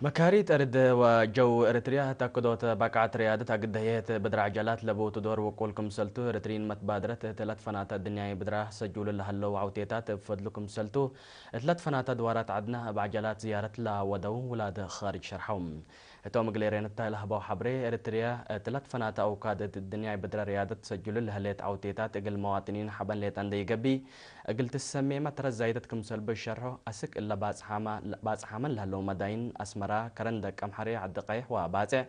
مكاريت أرد وجو إريتريا تأكدوت بقعة ريادة قدهية بدر عجلات لبو تدور وقولكم سلتو إريترين متبادرة تلات فناتا الدنيا بدرا سجول لهلو وعوتيتات بفضلكم سلتو تلات فناتا دوارات عدنا بعجلات زيارة لا ودو ولاد خارج شرحهم توم قليرين التايله باو حبري إريتريا تلات فناتا أوكاد الدنيا بدرا ريادة سجول لهليت عوتيتات إقل مواطنين حبن ليت عندي قبي قلت السمي ما ترى زايدتكم سلب الشرح أسك إلا باز حامل لهلو مداين أسمرا كرندك أمحري عدقيح وبازع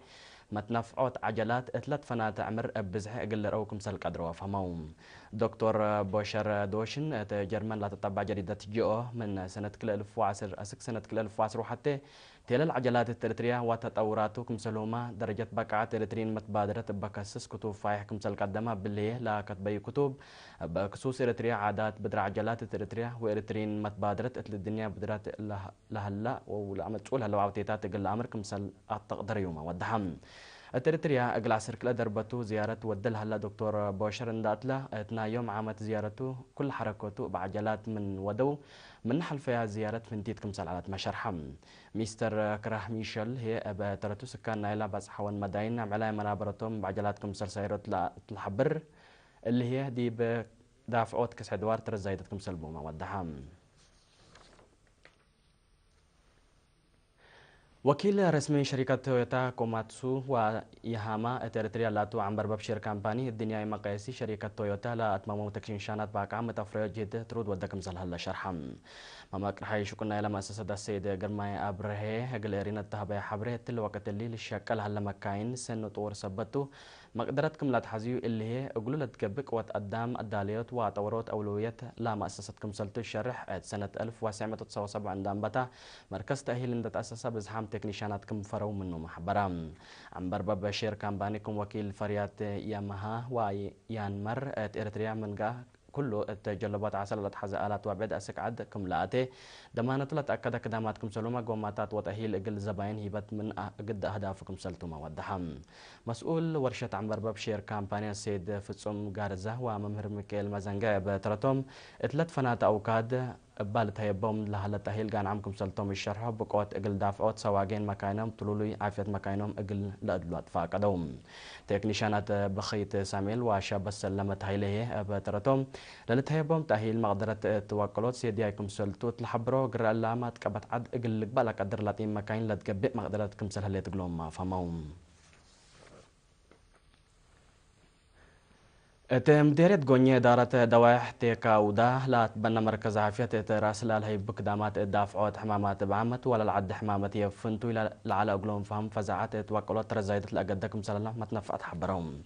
متنفعوت عجلات اتلت فنات عمر بزح قل روكم سل قدروا فهموم دكتور بوشر دوشن جرمن لا تتبع جريدة جيو من سنة كل 1010 أسك سنة كل 1010 حتى تيل العجلات الترتريا وتطوراتكم سلوما درجة بقعة ترترين متبادرة بكسس كتب فايحكم سل قدمها باللي لا كتبي كتب بخصوص إريتريا عادات بدر عجلات إريتريا وإريترين متبادرة إتل الدنيا بدرات لهلا ولعمل تقول هلا عوتيتات تقل أمركم سل أتقدر يوم ودحم إريتريا أقل عسر كلا دربته زيارة ودل هلا دكتور بوشر انداتلا اتنا يوم عامت زيارته كل حركته بعجلات من ودو من نحل فيها زيارة من تيتكم سل على مشرحم مستر كراه ميشل هي بترتو سكان نايلا بس حوان مداين عملاء منابرتهم بعجلاتكم سل سيرت الحبر اللي هي دي بدافعوت كس حدوار ترى زايدتكم سلبوما ودحام وكيل رسمي شركة تويوتا كوماتسو ويهاما اتريتريا لاتو عن برباب شير كامباني الدنيا مقايسي شركة تويوتا لا اتمامو تكشين شانات باقا متفريو جيد ترود ودكم زلهلا شرحم ماماك رحاي شكرنا إلى مؤسسة السيد قرماي أبرهي هقل إرينا التهبايا حبره تل وقت اللي للشكل هلا مكاين سنو طور سبتو مقدرتكم لا تحزيو اللي هي اقولوا لا تكبك وتقدم الداليات وطورات أولويات لا مؤسستكم سلتو الشرح سنة 1997 عندما بتا مركز تأهيل إن تأسس بزحام تكنيشاناتكم فرو منه محبرام عم برباب بشير كامبانيكم وكيل فريات يامها ويانمر إريتريا منغا كله التجلبات عسل تحز آلات وعبد أسك عد كملاتي دمانة لا تأكد كداماتكم سلوما قوماتات وتأهيل إقل زباين هيبت من قد أهدافكم سلتوما ودحم مسؤول ورشة عم برباب شير كامبانيا السيد فتصم غارزة وممهر ميكيل مازنجا بترتم اتلت فنات أوكاد بالت هيبهم لهلا تأهيل كان عمكم سلتم الشرح بقوات اقل دافعات سواقين مكانهم طلولي عافية مكانهم اقل لأدلوات فاقدهم تكنيشانات بخيت ساميل وشاب السلمت هيليه بترتم للت هيبهم تأهيل مقدرة توكلات سيدياكم سلتو تلحبرو قرأ اللامات كبت عد اقل قبالك قدر لاتين مكاين لتقبئ مقدرتكم سلهلية تقلوم ما فموم مديرية غونية دارت دوائح تيكا ودا لا تبنى مركز عافية راسل هي بقدامات دافعات حمامات بعمت ولا العد حمامات يفنتو إلى العلا أقولهم فهم فزعات توكلات رزايدة لأقدكم سلالة متنفعت حبرهم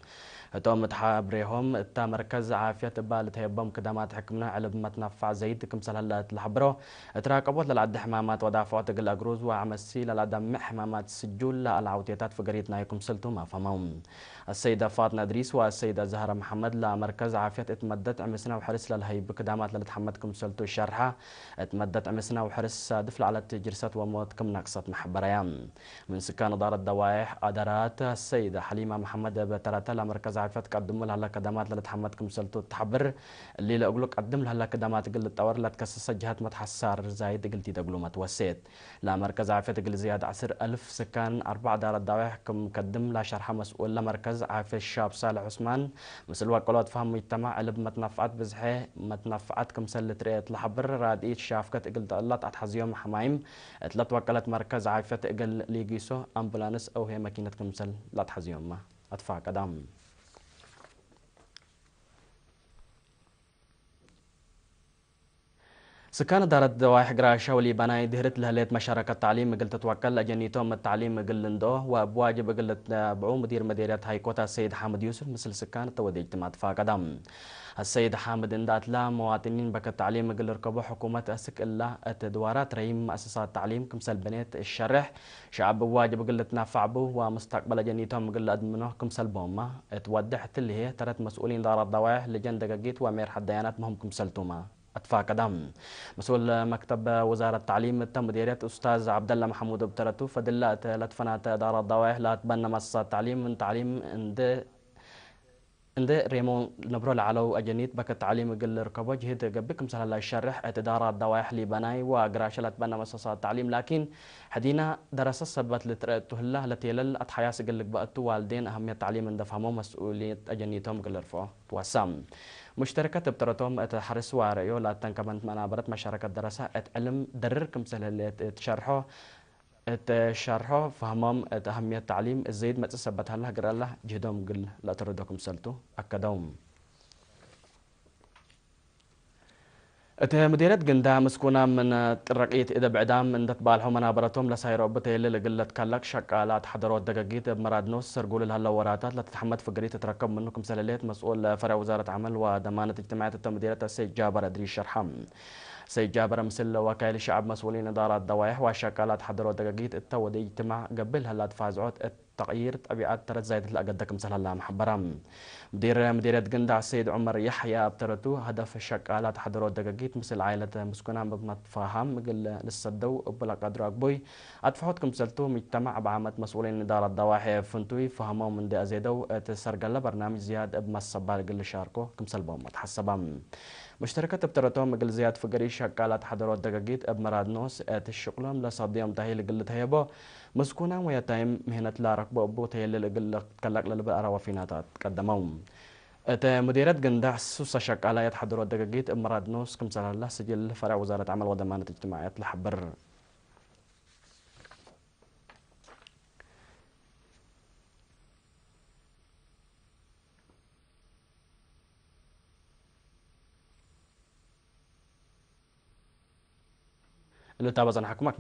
توم تحبريهم تا مركز عافية بالت هيبهم قدامات حكمنا علب متنفع زيدكم سلالة الحبرو تراقبوت للعد حمامات ودافعات قل أقروز وعمسي للعدم حمامات سجول للعوتيتات فقريتنا يكم سلتو ما فمهم السيدة فاطمة إدريس والسيدة زهرة محمد لمركز عافية اتمدت عمسنا وحرس للهي بقدامات لتحمدكم سلتو الشرحة اتمدت عمسنا وحرس دفل على الجرسات وموتكم نقصت محبريان من سكان دار الدوائح أدارات السيدة حليمة محمد بترتا لمركز عافية قدم لها لقدامات لتحمدكم سلتو التحبر اللي لأقولك قدم لها لقدامات قل التور لا تكسس جهات متحسار زايد قلتي تقولوا ما توسيت لمركز عافية قل زيادة 10,000 سكان 4 دار الدوائح كم قدم لا شرحة مسؤول لمركز عافية الشاب صالح عثمان مثل وقلات فهم مجتمع قلب متنفعات بزحي متنفعات كم سلة رئيت لحبر راديت شافكت قل تقلت أتحزيوم حمايم اتلت وكلت مركز عافية قل ليجيسو أمبولانس أو هي ماكينة كمسل لا تحزيوم ما أدفع قدام سكان دارت دوايح قراشة ولي بناي دهرت لهليت مشاركة التعليم قلت توكل أجنيتهم التعليم قلندو وبواجب قلت بعو مدير مديرية هايكوتا السيد حامد يوسف مثل سكان التودي اجتماع قدم السيد حامد اندات لا مواطنين بك التعليم قل ركبوا حكومة أسك إلا التدوارات رئيم مؤسسات التعليم كمسل بنيت الشرح شعب بواجب قلت نافع بو ومستقبل أجنيتهم قل أدمنه كمسل بوما تودحت اللي هي ترت مسؤولين دارت دوايح لجن دقاقيت وامير حديانات مهم كمسل توما أطفا قدم مسؤول مكتب وزارة التعليم تم مديرية أستاذ عبد الله محمود بترتو فدلات لتفنات دار الضوايح لا تبنى مؤسسات التعليم من تعليم عند عند ريمون نبرو العلو أجنيت بك التعليم قل ركبه جهد قبك مثلا لا الشرح اعتدارات دوائح لي بناي وقراشلت بنا مؤسسات التعليم لكن حدينا درس السبت لترأته الله التي لل أتحياس قل لك بقتو والدين أهمية التعليم عند فهمهم مسؤولية أجنيتهم قل رفعه وسام مشتركة بترتهم اتحرس واريو لا تنكمنت منابرت مشاركة دراسة اتعلم درركم سهل اللي تشرحه شرحه فهمهم أهمية التعليم الزيد ما تثبت هلا قرأ الله جهدهم قل لا تردكم سلتو أكدهم مديرية جندا مسكونة من رقية إذا بعدام من تبالحو منابرتهم لسايرو بتيل لقلة كلك شقالات حضروا دقاقيت بمراد نص سرقول لهلا وراتات لا تتحمد فقرية تتركب منكم سلاليت مسؤول فرع وزارة عمل ودمانة اجتماعات مديرية السيد جابر أدري الشرحم سيد جابر مثل وكيل الشعب مسؤولين إدارة الدوائح وشكالات حضروا دقاقيت التودي اجتماع قبل هلا تفازعات تغيير طبيعات ترد زايد لأقدكم سهل الله محبرم مديرية جندع السيد عمر يحيى ابترتو هدف الشقالات حضروا دقاقيت مثل عائلة مسكونة بمتفاهم قل للصدو بلا قدر أقبوي أدفعتكم سلتو مجتمع بعامة مسؤولين إدارة الدواحي فنتوي فهموا من دي أزيدو تسرقل برنامج زياد بمصبال قل شاركو كم سلبهم متحسبهم مشتركة بترتهم قل زياد فقري شقالات حضروا دقاقيت بمراد نوس الشغلهم لصديهم تهيل قل تهيبو مسكونا ويتايم مهنة لا ركبو أبو تهيل قل كلاك للبقرة وفيناتات قدمهم مديرية جندع سوسة شقالات حضروا دقاقيت بمراد نوس كم سنة الله سجل فرع وزارة عمل وضمانة اجتماعيات لحبر اللي تابع حكومة